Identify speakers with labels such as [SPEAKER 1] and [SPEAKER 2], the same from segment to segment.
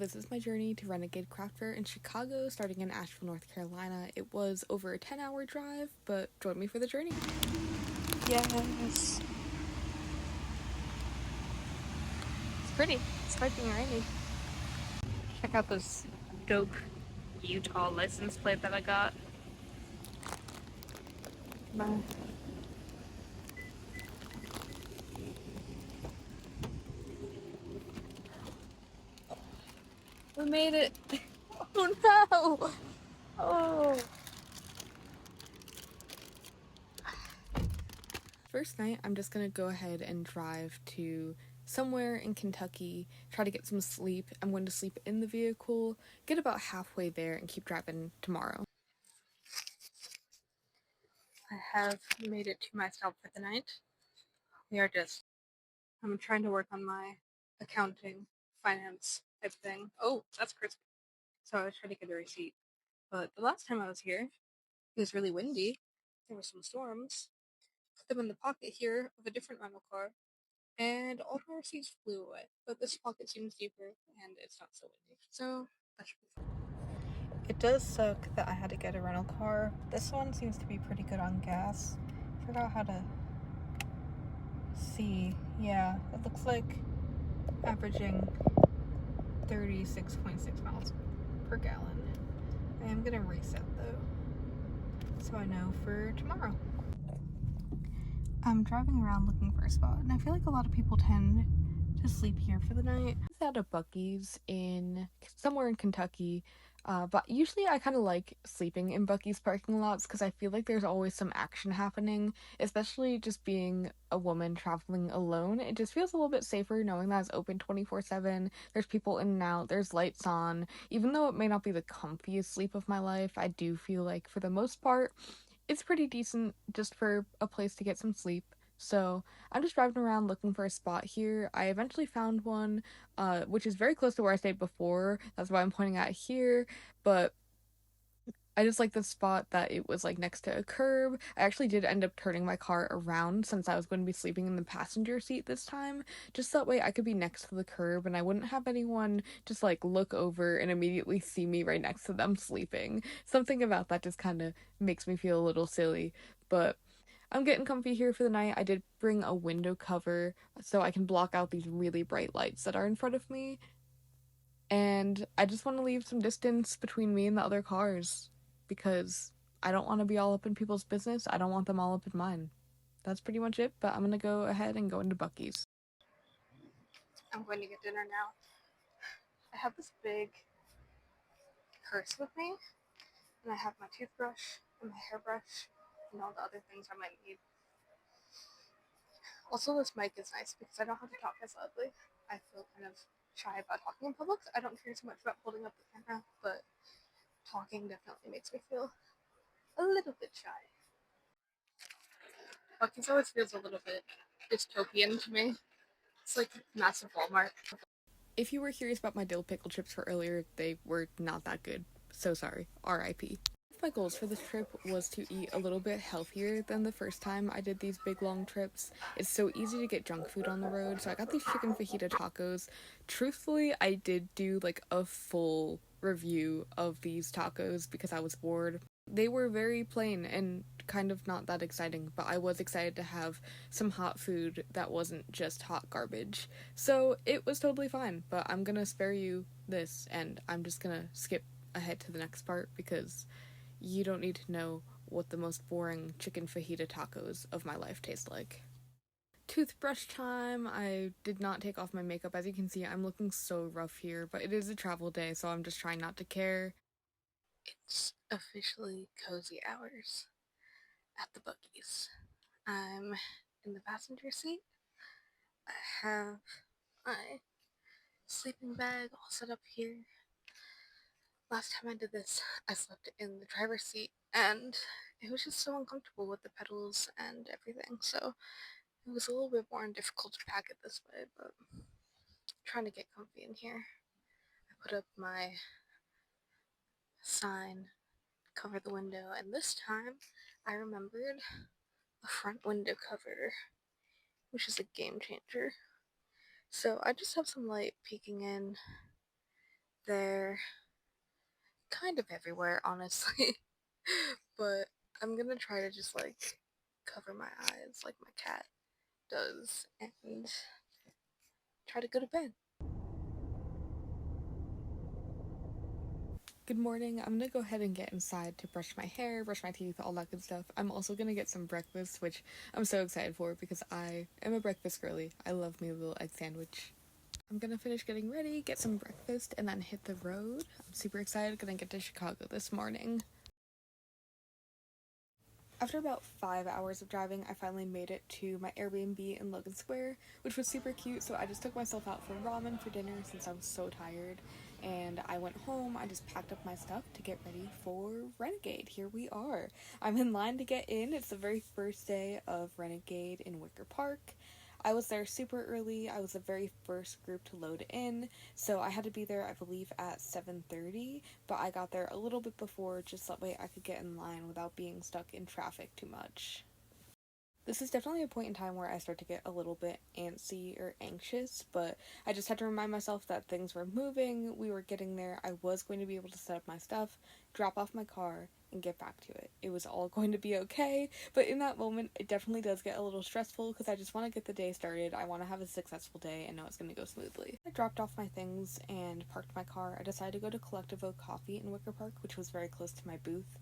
[SPEAKER 1] this is my journey to Renegade Craft Fair in Chicago, starting in Asheville, North Carolina. It was over a 10-hour drive, but join me for the journey.
[SPEAKER 2] Yes. It's pretty. It's fucking rainy. Check out this dope Utah license plate that I got. Bye. We made it. Oh no! Oh.
[SPEAKER 1] First night, I'm just gonna go ahead and drive to somewhere in Kentucky, try to get some sleep. I'm going to sleep in the vehicle, get about halfway there, and keep driving tomorrow.
[SPEAKER 2] I have made it to myself for the night. I'm trying to work on my accounting, finance type thing. Oh, that's crispy. So I was trying to get a receipt. But the last time I was here, it was really windy. There were some storms. Put them in the pocket here of a different rental car, and all my receipts flew away. But this pocket seems deeper, and it's not so windy. So that should be fun. It does suck that I had to get a rental car. This one seems to be pretty good on gas. Forgot how to see. Yeah, it looks like averaging 36.6 miles per gallon. I am gonna reset though, so I know for tomorrow. I'm driving around looking for a spot, and I feel like a lot of people tend to sleep here for the night.
[SPEAKER 1] I was at a Buc-ee's in somewhere in Kentucky, but usually I kind of like sleeping in Buc-ee's parking lots because I feel like there's always some action happening, especially just being a woman traveling alone. It just feels a little bit safer knowing that it's open 24/7. There's people in and out, there's lights on. Even though it may not be the comfiest sleep of my life, I do feel like for the most part it's pretty decent just for a place to get some sleep. So I'm just driving around looking for a spot here. I eventually found one, which is very close to where I stayed before. That's why I'm pointing at here. But I just like the spot that it was like next to a curb. I actually did end up turning my car around since I was going to be sleeping in the passenger seat this time. Just that way I could be next to the curb and I wouldn't have anyone just like look over and immediately see me right next to them sleeping. Something about that just kind of makes me feel a little silly. But I'm getting comfy here for the night. I did bring a window cover so I can block out these really bright lights that are in front of me. And I just want to leave some distance between me and the other cars because I don't want to be all up in people's business. I don't want them all up in mine. That's pretty much it, but I'm going to go ahead and go into Buc-ee's. I'm going to get dinner now. I have this big purse with me, and I have my toothbrush and my hairbrush and all the other things I might need. Also, this mic is nice because I don't have to talk as loudly. I feel kind of shy about talking in public. I don't care so much about holding up the camera, but talking definitely makes me feel a little bit shy. Buc-ee's always feels a little bit dystopian to me. It's like a massive Walmart. If you were curious about my dill pickle chips for earlier, they were not that good. So sorry. R.I.P. My goals for this trip was to eat a little bit healthier than the first time I did these big long trips. It's so easy to get junk food on the road, so I got these chicken fajita tacos. Truthfully, I did do like a full review of these tacos because I was bored. They were very plain and kind of not that exciting, but I was excited to have some hot food that wasn't just hot garbage. So it was totally fine, but I'm gonna spare you this and I'm just gonna skip ahead to the next part because you don't need to know what the most boring chicken fajita tacos of my life taste like. Toothbrush time. I did not take off my makeup. As you can see, I'm looking so rough here, but it is a travel day, so I'm just trying not to care. It's officially cozy hours at the Buc-ee's. I'm in the passenger seat. I have my sleeping bag all set up here. Last time I did this, I slept in the driver's seat, and it was just so uncomfortable with the pedals and everything, so it was a little bit more difficult to pack it this way, but I'm trying to get comfy in here. I put up my sign, cover the window, and this time I remembered a front window cover, which is a game changer. So I just have some light peeking in
[SPEAKER 2] They're kind of everywhere, honestly. But I'm gonna try to just like cover my eyes like my cat does and try to go to bed.
[SPEAKER 1] Good morning. I'm gonna go ahead and get inside to brush my hair, brush my teeth, all that good stuff. I'm also gonna get some breakfast, which I'm so excited for because I am a breakfast girly. I love me a little egg sandwich. I'm gonna finish getting ready, get some breakfast, and then hit the road. I'm super excited. Gonna get to Chicago this morning. After about 5 hours of driving, I finally made it to my Airbnb in Logan Square, which was super cute. So I just took myself out for ramen for dinner since I was so tired. And I went home, I just packed up my stuff to get ready for Renegade. Here we are. I'm in line to get in. It's the very first day of Renegade in Wicker Park. I was there super early. I was the very first group to load in, so I had to be there I believe at 7:30, but I got there a little bit before just that way I could get in line without being stuck in traffic too much. This is definitely a point in time where I start to get a little bit antsy or anxious, but I just had to remind myself that things were moving, we were getting there, I was going to be able to set up my stuff, drop off my car, and get back to it. It was all going to be okay, but in that moment, it definitely does get a little stressful because I just want to get the day started. I want to have a successful day and know it's going to go smoothly. I dropped off my things and parked my car. I decided to go to Collective Oak Coffee in Wicker Park, which was very close to my booth.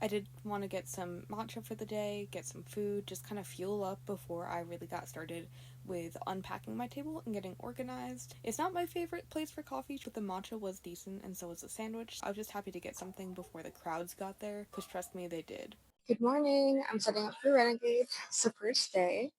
[SPEAKER 1] I did want to get some matcha for the day, get some food, just kind of fuel up before I really got started with unpacking my table and getting organized. It's not my favorite place for coffee, but the matcha was decent and so was the sandwich. I was just happy to get something before the crowds got there, because trust me, they did.
[SPEAKER 2] Good morning. I'm setting up for Renegade. It's the first day.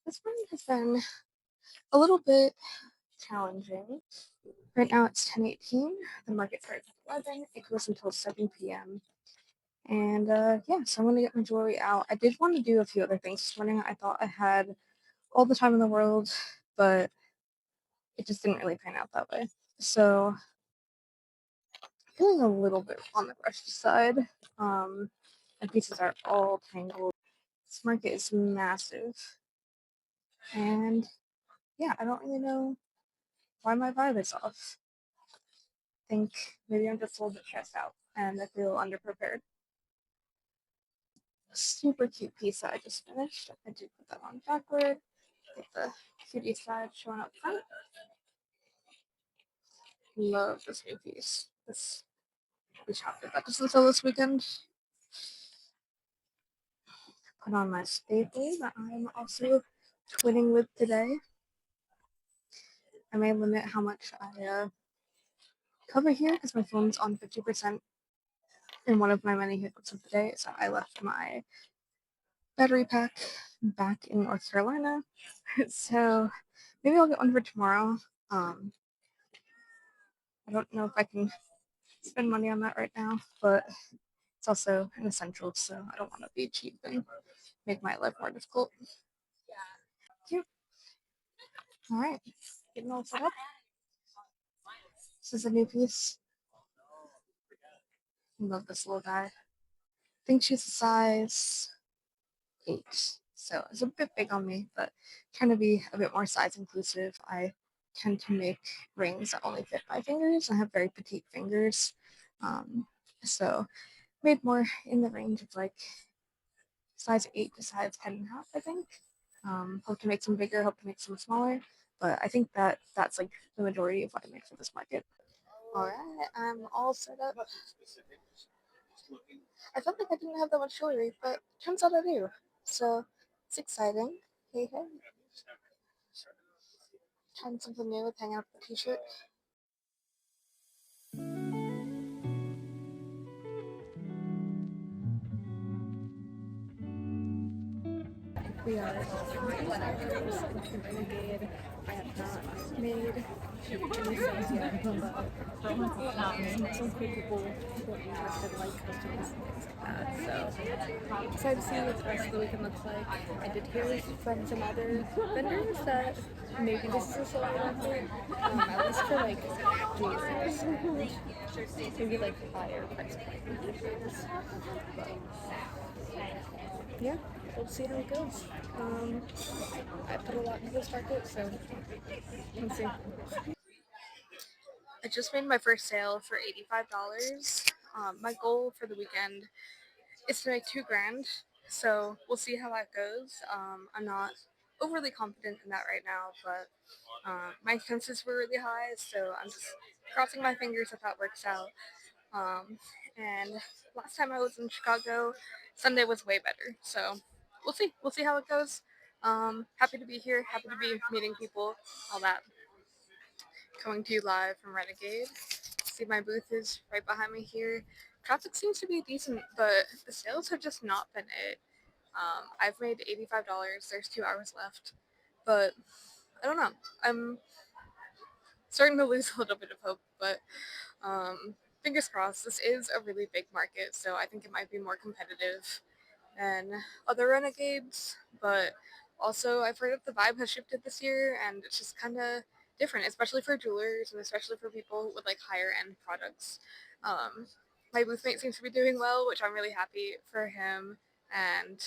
[SPEAKER 2] This morning has been a little bit challenging. Right now it's 10:18. The market starts at 11. It goes until 7 p.m. And yeah, so I'm gonna get my jewelry out. I did want to do a few other things this morning. I thought I had all the time in the world, but it just didn't really pan out that way. So feeling a little bit on the rushed side. Um, my pieces are all tangled. This market is massive, and yeah, I don't really know why my vibe is off. I think maybe I'm just a little bit stressed out and I feel underprepared. A super cute piece that I just finished. I did put that on backward. Get the cutie side showing up front. Love this new piece. This we shopped at that just until this weekend. Put on my staple that I'm also twinning with today. I may limit how much I cover here because my phone's on 50% in one of my many hiccups of the day. So I left my battery pack back in North Carolina. So maybe I'll get one for tomorrow. Um, I don't know if I can spend money on that right now, but it's also an essential, so I don't want to be cheap and make my life more difficult. Cute. All right, getting all set up. This is a new piece. I love this little guy. I think she's a size 8, so it's a bit big on me, but trying to be a bit more size inclusive. I tend to make rings that only fit my fingers. I have very petite fingers, so made more in the range of like size 8 to size 10.5, I think. Hope to make some bigger, hope to make some smaller, but I think that's like the majority of what I make for this market. All right, I'm all set up. I felt like I didn't have that much jewelry, but turns out I do. So it's exciting. Hey, hey. Trying something new with hanging up the t-shirt. We are into Renegade. I have not made any sales yet, but some cool people were interested, like customers and things like that. So excited to see what the rest of the weekend looks like. I did hear from some other vendors that maybe this is a solo market, at least for like Jesus, maybe like higher price point things. But yeah, we'll see how it goes. I put a lot into this market, so let's see. I just made my first sale for $85. My goal for the weekend is to make 2 grand, so we'll see how that goes. I'm not overly confident in that right now, but my expenses were really high, so I'm just crossing my fingers that that works out. And last time I was in Chicago, Sunday was way better, so we'll see. We'll see how it goes. Happy to be here. Happy to be meeting people. All that. Coming to you live from Renegade. See, my booth is right behind me here. Traffic seems to be decent, but the sales have just not been it. I've made $85. There's 2 hours left, but I don't know. I'm starting to lose a little bit of hope, but fingers crossed. This is a really big market, so I think it might be more competitive than other Renegades, but also I've heard that the vibe has shifted this year and it's just kind of different, especially for jewelers and especially for people with like higher end products. Um, my boothmate seems to be doing well, which I'm really happy for him, and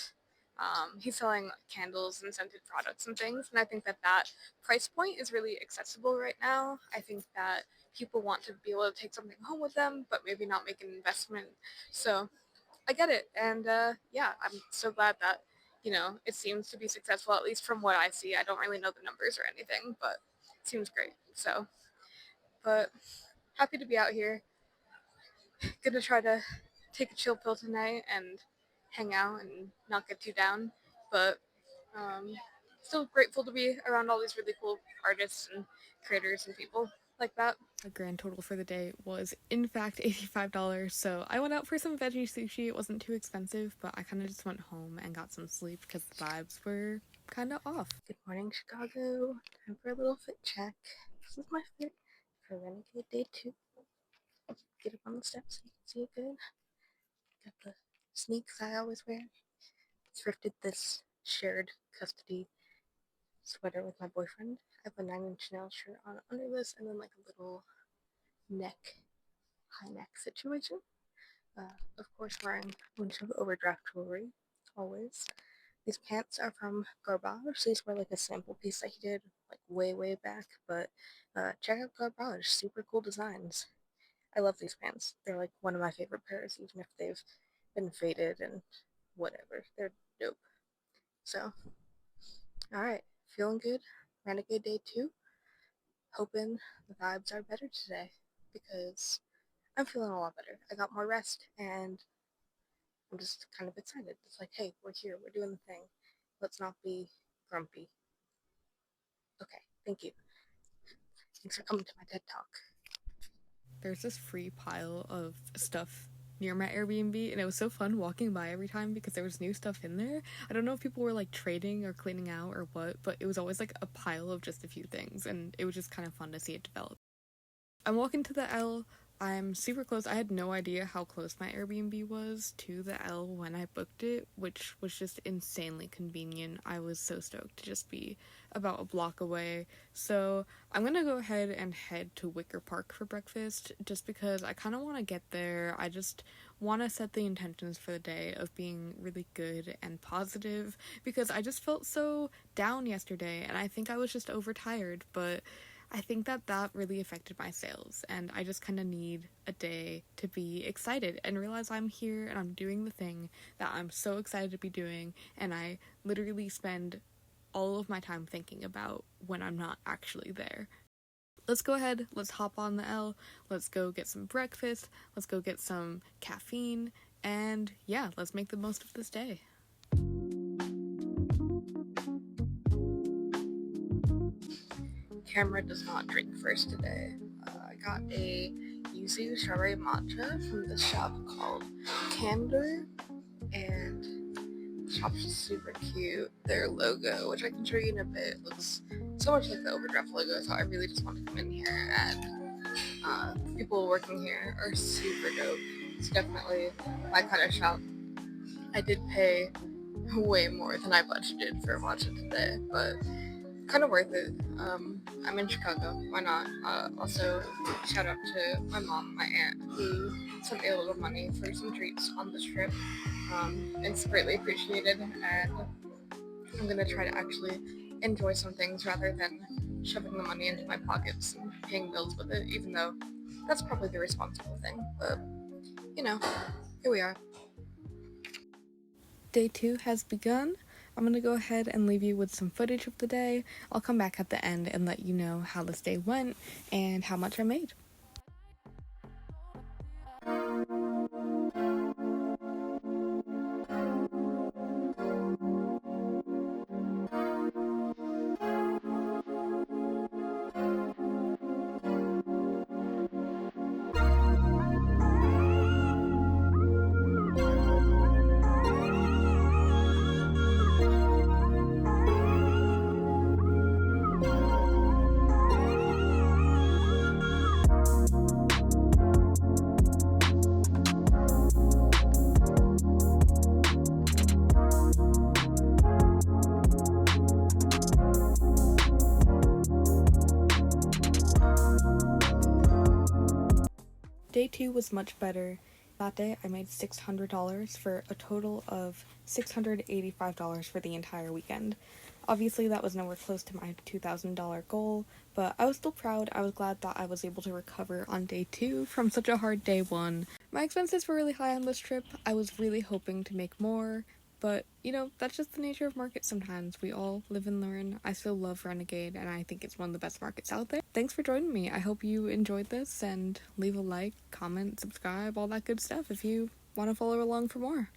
[SPEAKER 2] he's selling candles and scented products and things, and I think that that price point is really accessible right now. I think that people want to be able to take something home with them, but maybe not make an investment. So I get it, and yeah, I'm so glad that it seems to be successful at least from what I see. I don't really know the numbers or anything, but it seems great. So, but happy to be out here. Gonna try to take a chill pill tonight and hang out and not get too down, but um, still grateful to be around all these really cool artists and creators and people like that.
[SPEAKER 1] A grand total for the day was in fact $85, so I went out for some veggie sushi. It wasn't too expensive, but I kind of just went home and got some sleep because the vibes were kind of off.
[SPEAKER 2] Good morning, Chicago. Time for a little fit check. This is my fit for Renegade Day 2. Get up on the steps so you can see it good. Got the sneaks I always wear. Thrifted this shared custody sweater with my boyfriend. I have a 9 inch nail shirt on under this, and then like a little high neck situation. Of course, wearing a bunch of overdraft jewelry, always. These pants are from Garbage. These were like a sample piece that he did like way back, but check out Garbage. Super cool designs. I love these pants. They're like one of my favorite pairs, even if they've been faded and whatever. They're dope. So, all right, feeling good. Renegade Day 2. Hoping the vibes are better today because I'm feeling a lot better. I got more rest and I'm just kind of excited. It's like, hey, we're here. We're doing the thing. Let's not be grumpy. Okay, thank you. Thanks for coming to my TED Talk.
[SPEAKER 1] There's this free pile of stuff near my Airbnb, and it was so fun walking by every time because there was new stuff in there. I don't know if people were like trading or cleaning out or what, but it was always like a pile of just a few things, and it was just kind of fun to see it develop. I'm walking to the L. I'm super close. I had no idea how close my Airbnb was to the L when I booked it, which was just insanely convenient. I was so stoked to just be about a block away. So I'm gonna go ahead and head to Wicker Park for breakfast just because I kind of want to get there. I just want to set the intentions for the day of being really good and positive because I just felt so down yesterday and I think I was just overtired, but I think that that really affected my sales, and I just kind of need a day to be excited and realize I'm here and I'm doing the thing that I'm so excited to be doing, and I literally spend all of my time thinking about when I'm not actually there. Let's go ahead, let's hop on the L, let's go get some breakfast, let's go get some caffeine, and yeah, let's make the most of this day.
[SPEAKER 2] Camera does not drink first today. I got a yuzu strawberry matcha from this shop called Candor, and the shop's just super cute. Their logo, which I can show you in a bit, looks so much like the Overdraft logo, so I really just want to come in here, and the people working here are super dope. It's definitely my kind of shop. I did pay way more than I budgeted for a matcha today, but kind of worth it. I'm in Chicago. Why not? Also, shout out to my mom, my aunt, who sent me a little money for some treats on this trip. It's greatly appreciated, and I'm gonna try to actually enjoy some things rather than shoving the money into my pockets and paying bills with it, even though that's probably the responsible thing. But, you know, here we are.
[SPEAKER 1] Day two has begun. I'm gonna go ahead and leave you with some footage of the day. I'll come back at the end and let you know how this day went and how much I made. Day two was much better. That day I made $600 for a total of $685 for the entire weekend. Obviously, that was nowhere close to my $2,000 goal, but I was still proud. I was glad that I was able to recover on day two from such a hard day one. My expenses were really high on this trip. I was really hoping to make more, but that's just the nature of markets sometimes. We all live and learn. I still love Renegade, and I think it's one of the best markets out there. Thanks for joining me. I hope you enjoyed this, and leave a like, comment, subscribe, all that good stuff if you want to follow along for more.